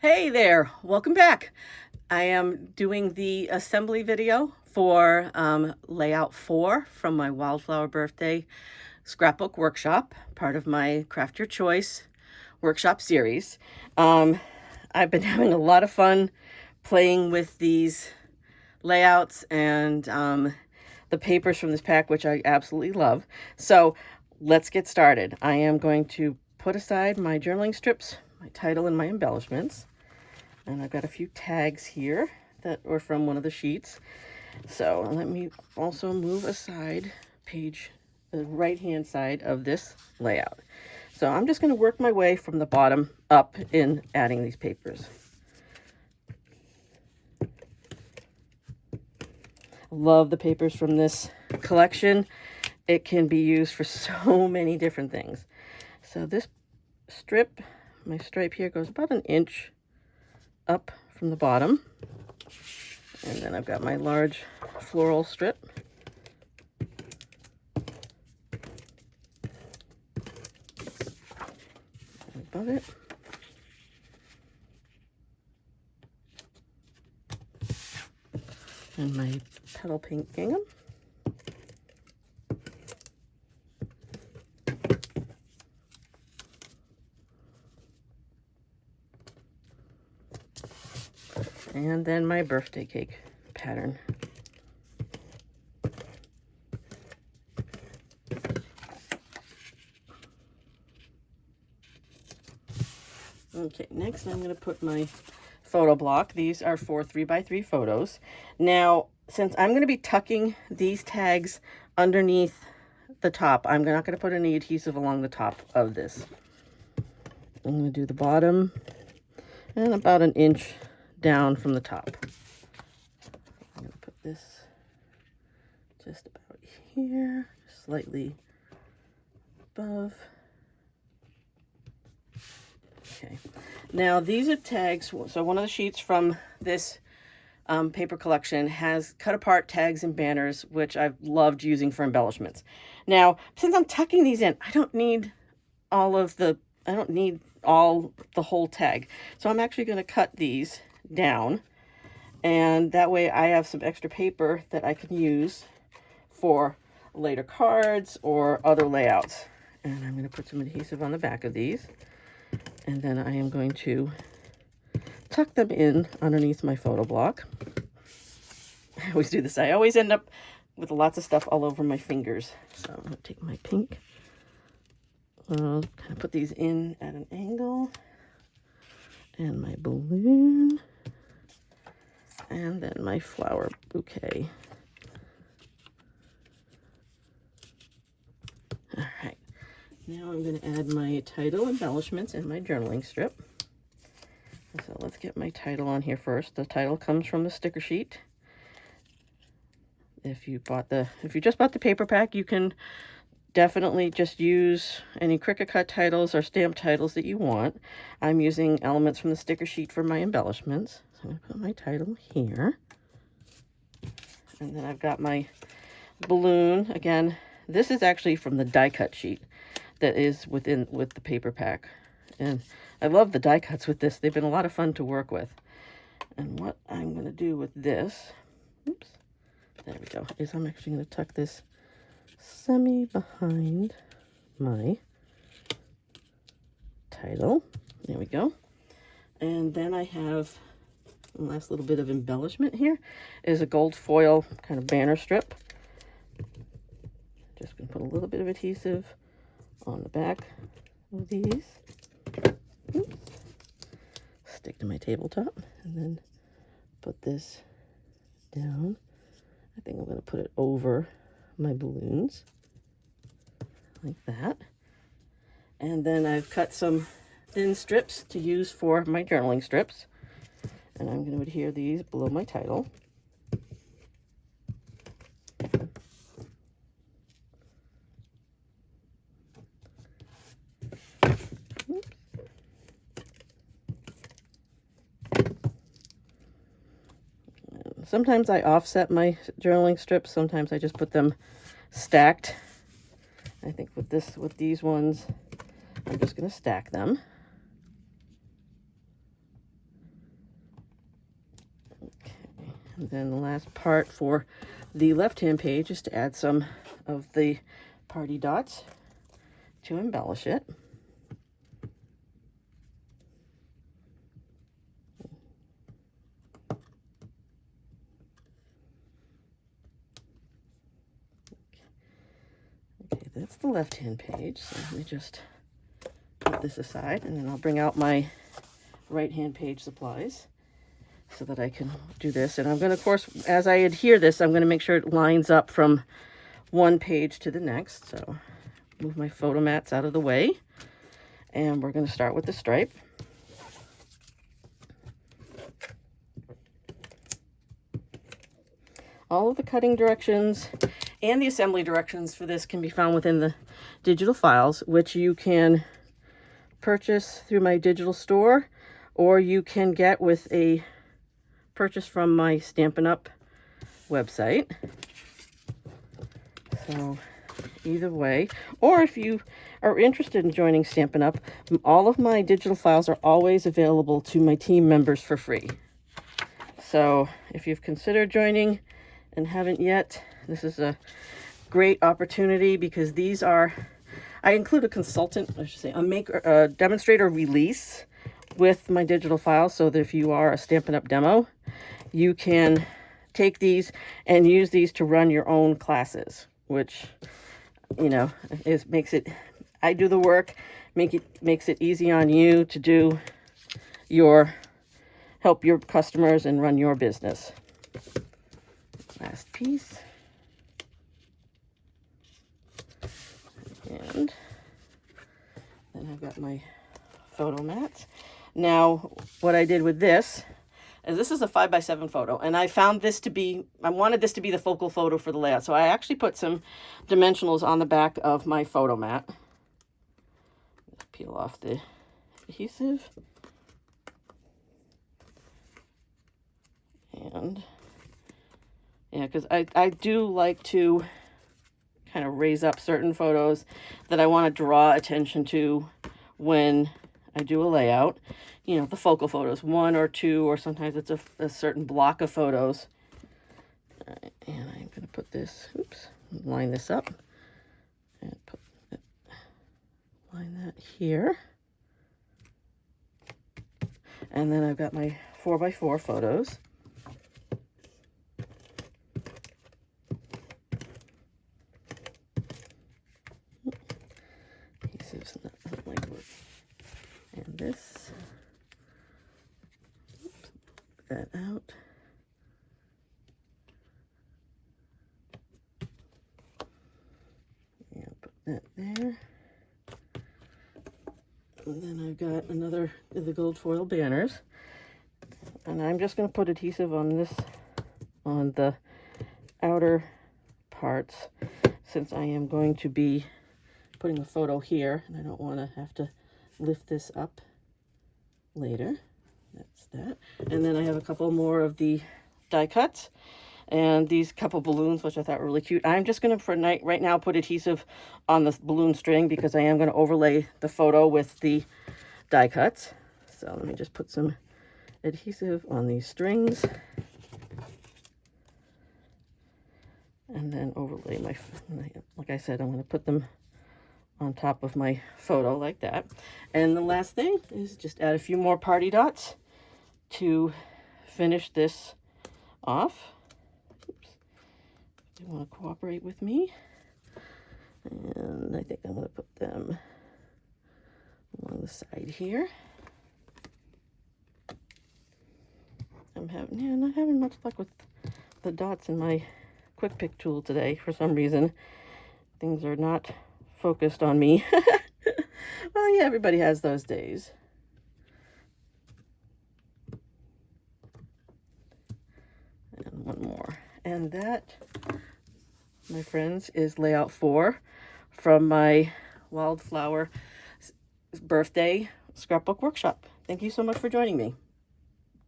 Hey there, welcome back. I am doing the assembly video for layout 4 from my Wildflower Birthday Scrapbook Workshop, part of my Craft Your Choice workshop series. I've been having a lot of fun playing with these layouts and the papers from this pack, which I absolutely love. So let's get started. I am going to put aside my journaling strips, my title, and my embellishments. And I've got a few tags here that were from one of the sheets. So let me also move aside the right-hand side of this layout. So I'm just going to work my way from the bottom up in adding these papers. Love the papers from this collection. It can be used for so many different things. So this strip, my stripe here goes about an inch up from the bottom, and then I've got my large floral strip. Above it. And my petal pink gingham. And then my birthday cake pattern. Okay, next I'm going to put my photo block. These are for 3x3 photos. Now, since I'm going to be tucking these tags underneath the top, I'm not going to put any adhesive along the top of this. I'm going to do the bottom and about an inch down from the top. I'm going to put this just about here, slightly above. Okay, now these are tags. So one of the sheets from this paper collection has cut apart tags and banners, which I've loved using for embellishments. Now, since I'm tucking these in, I don't need all the whole tag. So I'm actually going to cut these down, and that way I have some extra paper that I can use for later cards or other layouts. And I'm going to put some adhesive on the back of these, and then I am going to tuck them in underneath my photo block. I always do this. I always end up with lots of stuff all over my fingers. So I'm going to take my pink, kind of put these in at an angle, and my balloon, and then my flower bouquet. All right, now I'm going to add my title, embellishments, and my journaling strip. So let's get my title on here first. The title comes from the sticker sheet. If you just bought the paper pack, you can definitely just use any Cricut cut titles or stamp titles that you want. I'm using elements from the sticker sheet for my embellishments. So I'm going to put my title here. And then I've got my balloon. Again, this is actually from the die cut sheet that is with the paper pack. And I love the die cuts with this. They've been a lot of fun to work with. And what I'm going to do with this, oops, there we go, is I'm actually going to tuck this semi behind my title. There we go. And then I have the last little bit of embellishment here is a gold foil kind of banner strip. Just going to put a little bit of adhesive on the back of these. Oops. Stick to my tabletop, and then put this down. I think I'm going to put it over my balloons like that. And then I've cut some thin strips to use for my journaling strips, and I'm going to adhere these below my title. Sometimes I offset my journaling strips. Sometimes I just put them stacked. I think with these ones, I'm just going to stack them. And then the last part for the left-hand page is to add some of the party dots to embellish it. Okay, that's the left-hand page. So let me just put this aside, and then I'll bring out my right-hand page supplies so that I can do this. And I'm going to, of course, as I adhere this, I'm going to make sure it lines up from one page to the next. So move my photo mats out of the way, and we're going to start with the stripe. All of the cutting directions and the assembly directions for this can be found within the digital files, which you can purchase through my digital store, or you can get with a purchase from my Stampin' Up website. So either way, or if you are interested in joining Stampin' Up, all of my digital files are always available to my team members for free. So if you've considered joining and haven't yet, this is a great opportunity, because these are, I include a consultant, I should say, a demonstrator release with my digital files, so that if you are a Stampin' Up demo, you can take these and use these to run your own classes, which, you know, makes it, I do the work, makes it easy on you to do help your customers and run your business. Last piece. And then I've got my photo mat. Now, what I did with this is a 5x7 photo, and I found this to be, I wanted this to be the focal photo for the layout. So I actually put some dimensionals on the back of my photo mat. Peel off the adhesive. And yeah, because I do like to kind of raise up certain photos that I want to draw attention to when I do a layout. You know, the focal photos, one or two, or sometimes it's a certain block of photos. And I'm going to put this, line this up and line that here. And then I've got my 4x4 photos. And this, that out. Yeah, put that there. And then I've got another of the gold foil banners. And I'm just going to put adhesive on the outer parts, since I am going to be putting a photo here, and I don't want to have to lift this up later. That's that. And then I have a couple more of the die cuts and these couple balloons, which I thought were really cute. I'm just going to, right now, put adhesive on the balloon string, because I am going to overlay the photo with the die cuts. So let me just put some adhesive on these strings, and then overlay like I said, I'm going to put them on top of my photo like that. And the last thing is just add a few more party dots to finish this off. Oops. They want to cooperate with me. And I think I'm going to put them along the side here. Not having much luck with the dots in my quick pick tool today for some reason. Things are not focused on me. Well, yeah, everybody has those days. And one more. And that, my friends, is layout 4 from my Wildflower Birthday Scrapbook Workshop. Thank you so much for joining me.